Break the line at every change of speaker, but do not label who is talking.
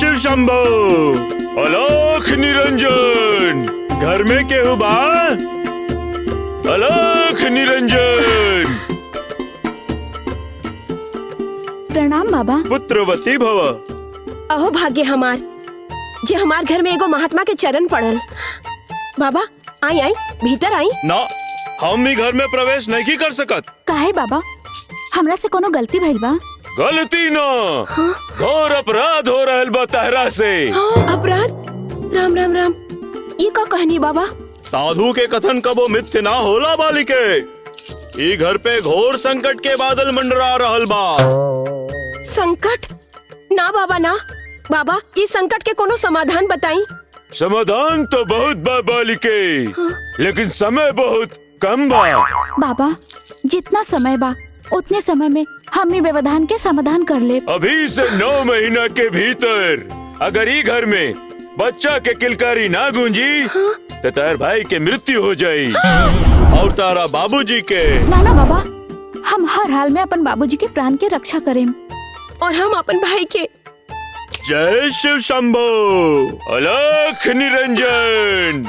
शिव शंभो। अलख निरंजन, घर में केहू बा? अलख निरंजन।
प्रणाम बाबा।
पुत्रवती भव।
अहो भाग्य हमार जे हमार घर में एगो महात्मा के चरण पड़ल। बाबा आई आई भीतर आई।
ना, हम भी घर में प्रवेश नहीं कर सकत।
काहे बाबा, हमरा से कोनो गलती भइल बा?
गलती ना, घोर अपराध हो रहल बा तहरा से।
अपराध? राम राम राम, ये का कहनी बाबा?
साधु के कथन कबो मिथ्य ना होला बालिके। ई घर पे घोर संकट के बादल मंडरा रहल बा।
संकट? ना बाबा ना, बाबा इस संकट के कोनो समाधान बताई।
समाधान तो बहुत बा बालिके, लेकिन समय बहुत कम बा।
बाबा जितना समय बा उतने समय में हम ही व्यवधान के समाधान कर ले।
अभी से 9 महीना के भीतर अगर ई घर में बच्चा के किलकारी ना गूंजी तो तार भाई के मृत्यु हो जाई और तारा बाबूजी के।
ना ना बाबा, हम हर हाल में अपन बाबूजी के प्राण के रक्षा करें।
और हम अपन भाई के।
जय शिव शंभो। अलख निरंजन।